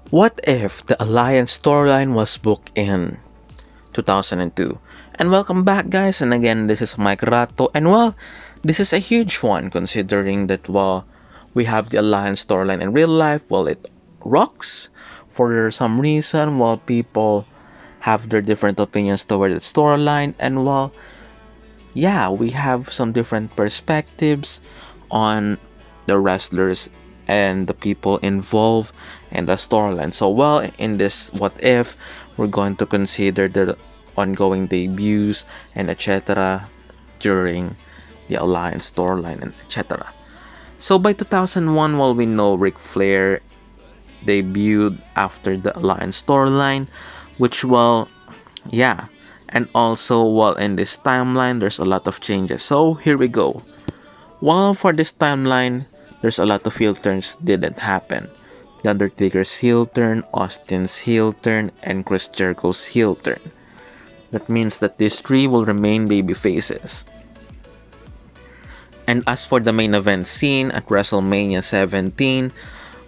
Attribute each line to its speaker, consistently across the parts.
Speaker 1: What if the Alliance storyline was booked in 2002? And welcome back, guys. And again, this is Mikeratto. And well, this is a huge one considering that, well, we have the Alliance storyline in real life. Well, it rocks for some reason, while people have their different opinions toward the storyline. And well, yeah, we have some different perspectives on the wrestlers and the people involved in the storyline. So, well, in this what if, we're going to consider the ongoing debuts and etc. during the Alliance storyline and etc. So, by 2001, well, we know Ric Flair debuted after the Alliance storyline, which, well, yeah. And also, while in this timeline, there's a lot of changes. So, here we go. While for this timeline, there's a lot of heel turns didn't happen. The Undertaker's heel turn, Austin's heel turn, and Chris Jericho's heel turn. That means that these three will remain baby faces. And as for the main event scene at WrestleMania 17,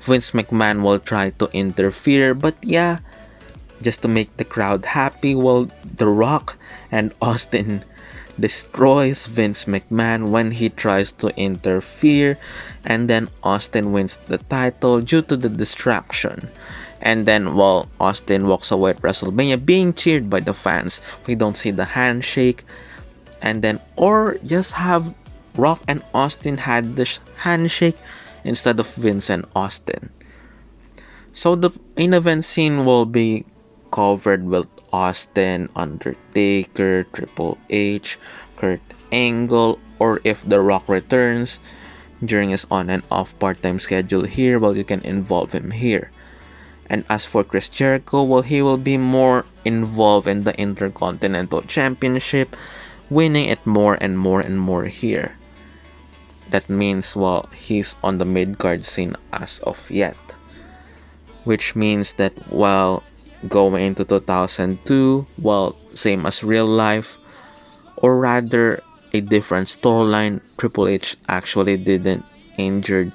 Speaker 1: Vince McMahon will try to interfere, but yeah, just to make the crowd happy, while The Rock and Austin destroys Vince McMahon when he tries to interfere, and then Austin wins the title due to the distraction. And then while Austin walks away at WrestleMania being cheered by the fans, we don't see the handshake. And then, or just have Rock and Austin had the handshake instead of Vince and Austin. So the main event scene will be covered with Austin, Undertaker, Triple H, Kurt Angle, or if The Rock returns during his on and off part-time schedule here, well, you can involve him here. And as for Chris Jericho, well, he will be more involved in the Intercontinental Championship, winning it more and more and more here. That means, well, he's on the mid-card scene as of yet. Which means that, well, going into 2002, well, same as real life, or rather a different storyline, Triple H actually didn't injure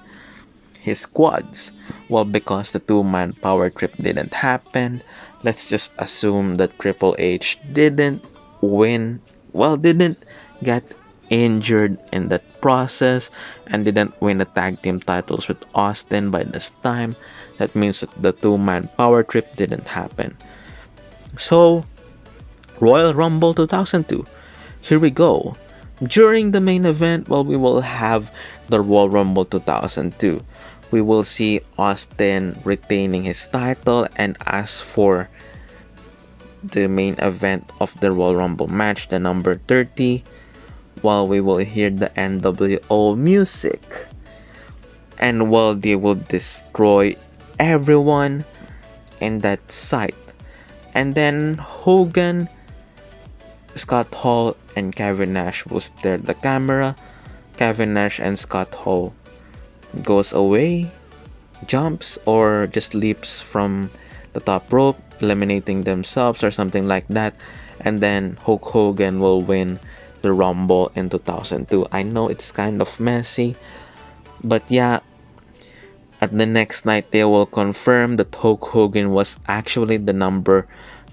Speaker 1: his quads. Well, because the two-man power trip didn't happen, let's just assume that Triple H didn't win, well, didn't get injured in that process and didn't win the tag team titles with Austin by this time. That means that the two-man power trip didn't happen. So, Royal Rumble 2002. Here we go. During the main event, well, we will have the Royal Rumble 2002. We will see Austin retaining his title, and as for the main event of the Royal Rumble match, the number 30, while we will hear the NWO music, and while they will destroy everyone in that site. And then Hogan, Scott Hall, and Kevin Nash will stare at the camera. Kevin Nash and Scott Hall goes away, jumps, or just leaps from the top rope, eliminating themselves or something like that. And then Hulk Hogan will win the Rumble in 2002. I know it's kind of messy, but yeah, at the next night they will confirm that Hulk Hogan was actually the number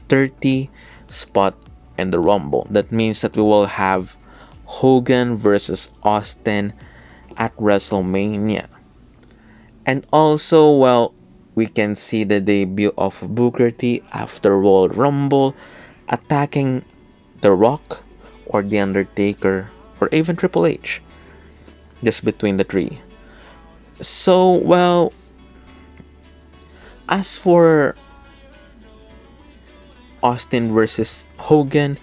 Speaker 1: 30 spot in the Rumble. That means that we will have Hogan versus Austin at WrestleMania. And also, well, we can see the debut of Booker T after Royal Rumble attacking The Rock or The Undertaker or even Triple H. Just between the three. So, well, as for Austin versus Hogan,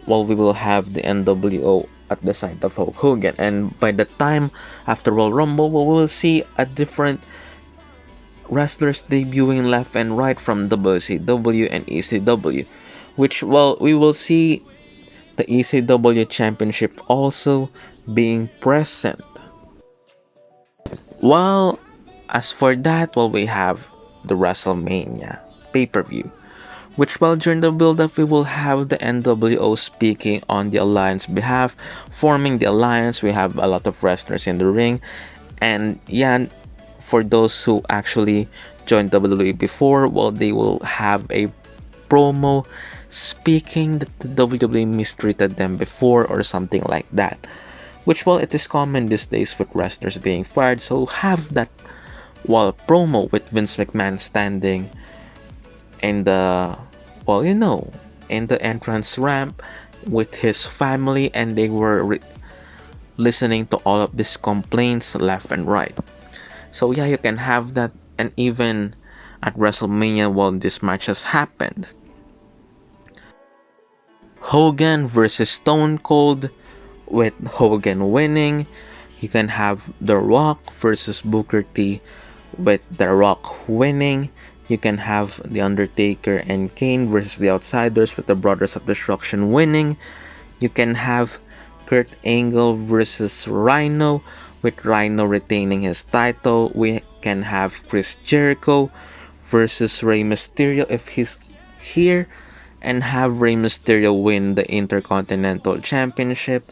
Speaker 1: well, we will have the NWO at the side of Hulk Hogan. And by the time after Royal Rumble, we will see a different wrestlers debuting left and right from WCW and ECW. Which, well, we will see the ECW Championship also being present. Well, as for that, well, we have the WrestleMania pay-per-view, which, well, during the build-up, we will have the NWO speaking on the Alliance behalf, forming the Alliance. We have a lot of wrestlers in the ring, and yeah, for those who actually joined WWE before, well, they will have a promo speaking that the WWE mistreated them before or something like that. Which, well, it is common these days with wrestlers being fired, so have that, well, promo with Vince McMahon standing in the, well, in the entrance ramp with his family, and they were listening to all of these complaints left and right. So yeah, you can have that, and even at WrestleMania while this match has happened, Hogan versus Stone Cold, with Hogan winning. You can have The Rock versus Booker T, with The Rock winning. You can have The Undertaker and Kane versus The Outsiders, with the Brothers of Destruction winning. You can have Kurt Angle versus Rhino, with Rhino retaining his title. We can have Chris Jericho versus Rey Mysterio if he's here, and have Rey Mysterio win the Intercontinental Championship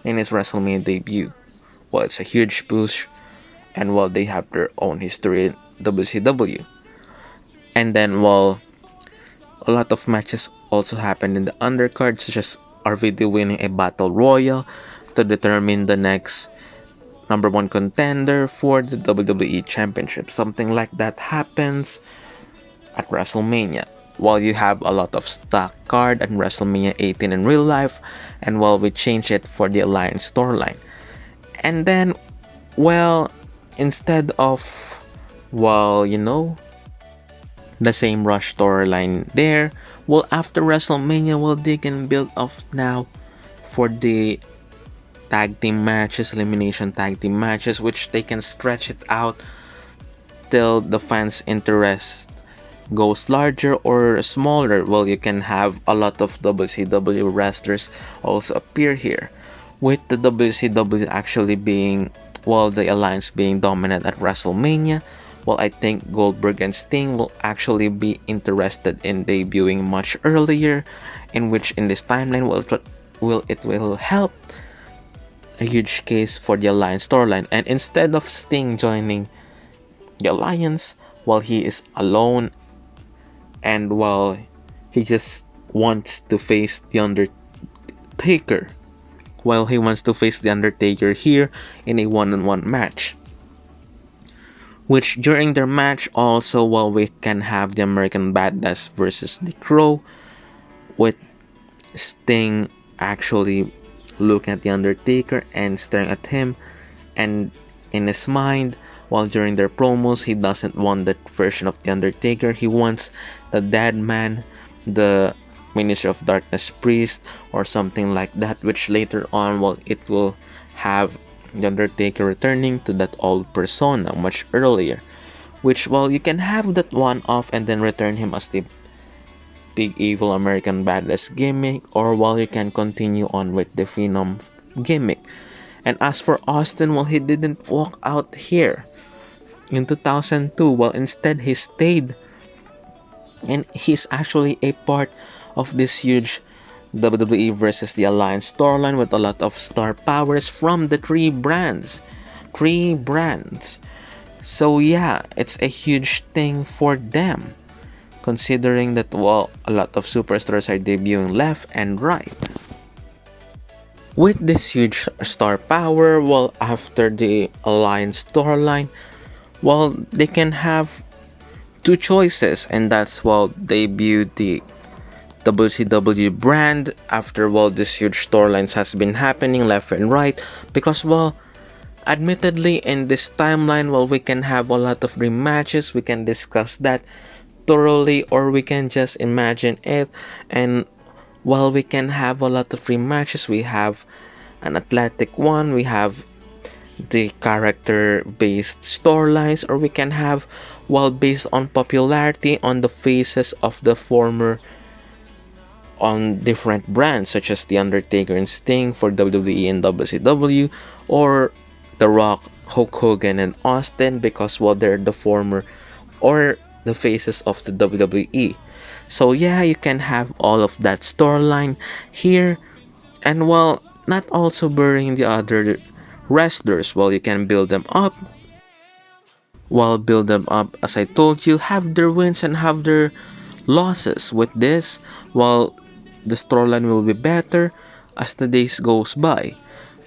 Speaker 1: in his WrestleMania debut. Well, it's a huge push, and well, they have their own history in WCW. And then, well, a lot of matches also happened in the undercard, such as RVD winning a battle royal to determine the next number one contender for the WWE Championship. Something like that happens at WrestleMania. While you have a lot of stock card at WrestleMania 18 in real life, and while we change it for the Alliance storyline. And then, well, instead of, well, the same Rush storyline there, well, after WrestleMania, well, they can build off now for the tag team matches, elimination tag team matches, which they can stretch it out till the fans' interest goes larger or smaller. Well, you can have a lot of WCW wrestlers also appear here, with the WCW actually being, well, the Alliance being dominant at WrestleMania. Well, I think Goldberg and Sting will actually be interested in debuting much earlier, in which in this timeline will help a huge case for the Alliance storyline. And instead of Sting joining the Alliance, while he is alone, and while he just wants to face the Undertaker, here in a one-on-one match. Which during their match also, well, we can have the American Badass versus the Crow, with Sting actually looking at the Undertaker and staring at him, and in his mind, while during their promos, he doesn't want that version of the Undertaker. He wants the Dead Man, the Minister of Darkness priest, or something like that, which later on, well, it will have the Undertaker returning to that old persona much earlier. Which, well, you can have that one off and then return him as the big evil American Badass gimmick, or while you can continue on with the Phenom gimmick. And as for Austin, well, he didn't walk out here in 2002. Well, instead he stayed, and he's actually a part of this huge WWE versus the Alliance storyline, with a lot of star powers from the three brands. So yeah, it's a huge thing for them, considering that, well, a lot of superstars are debuting left and right. With this huge star power, well, after the Alliance storyline, well, they can have two choices, and that's, well, debut the WCW brand after, well, this huge storylines has been happening left and right, because, well, admittedly in this timeline, well, we can have a lot of rematches. We can discuss that thoroughly, or we can just imagine it, and while we can have a lot of rematches, we have an athletic one, we have the character based storylines, or we can have, well, based on popularity on the faces of the former on different brands, such as The Undertaker and Sting for WWE and WCW, or The Rock, Hulk Hogan, and Austin, because, well, they're the former or the faces of the WWE. So yeah, you can have all of that storyline here, and, well, not also burying the other wrestlers. Well, you can build them up Well, build them up, as I told you, have their wins and have their losses. With this, well, the storyline will be better as the days goes by.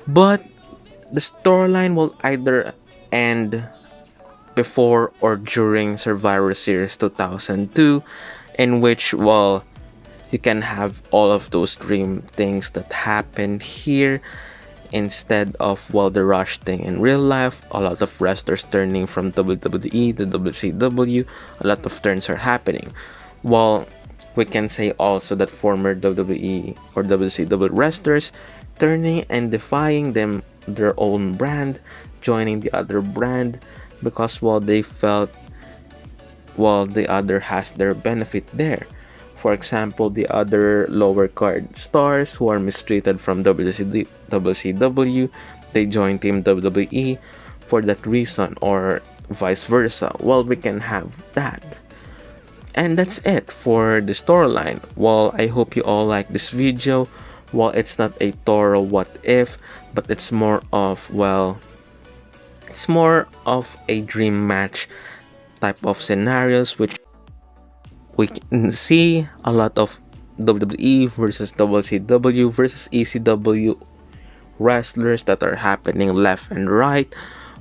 Speaker 1: But the storyline will either end before or during Survivor Series 2002, in which, well, you can have all of those dream things that happened here instead of, well, the rush thing in real life. A lot of wrestlers turning from WWE to WCW, a lot of turns are happening. Well, we can say also that former WWE or WCW wrestlers turning and defying them their own brand, joining the other brand because, well, they felt, well, the other has their benefit there. For example, the other lower card stars who are mistreated from WCW, they join Team WWE for that reason, or vice versa. Well, we can have that. And that's it for the storyline. Well, I hope you all like this video. Well, it's not a thorough what if, but it's more of, well, it's more of a dream match type of scenarios, which we can see a lot of WWE versus WCW versus ECW wrestlers that are happening left and right,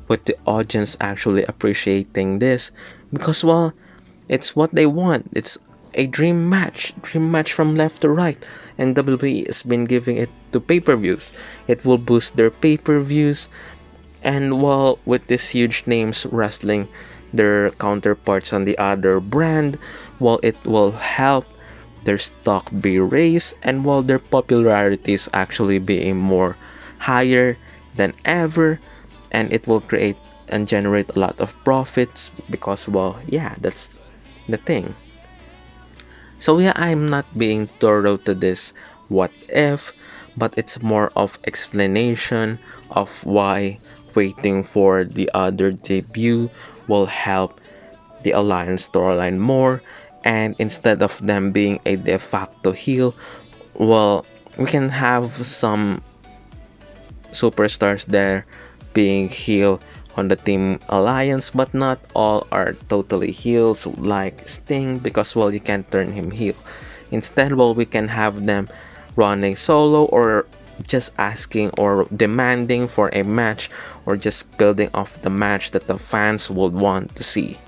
Speaker 1: with the audience actually appreciating this because, well, it's what they want. It's a dream match from left to right, and WWE has been giving it to pay-per-views. It will boost their pay-per-views, and, well, with these huge names wrestling their counterparts on the other brand, well, it will help their stock be raised, and, well, their popularity is actually being more higher than ever, and it will create and generate a lot of profits because, well, yeah, that's the thing. So yeah, I'm not being thorough to this what if, but it's more of explanation of why waiting for the other debut will help the Alliance storyline more, and instead of them being a de facto heel, well, we can have some superstars there being heel on the Team Alliance, but not all are totally heels like Sting because, well, you can't turn him heel. Instead, well, we can have them running solo or just asking or demanding for a match or just building off the match that the fans would want to see.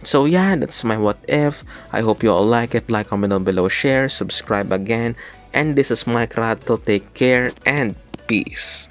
Speaker 1: So yeah, that's my what if. I hope you all like it. Like, comment down below, share, subscribe again. And this is Mikeratto. Take care and peace.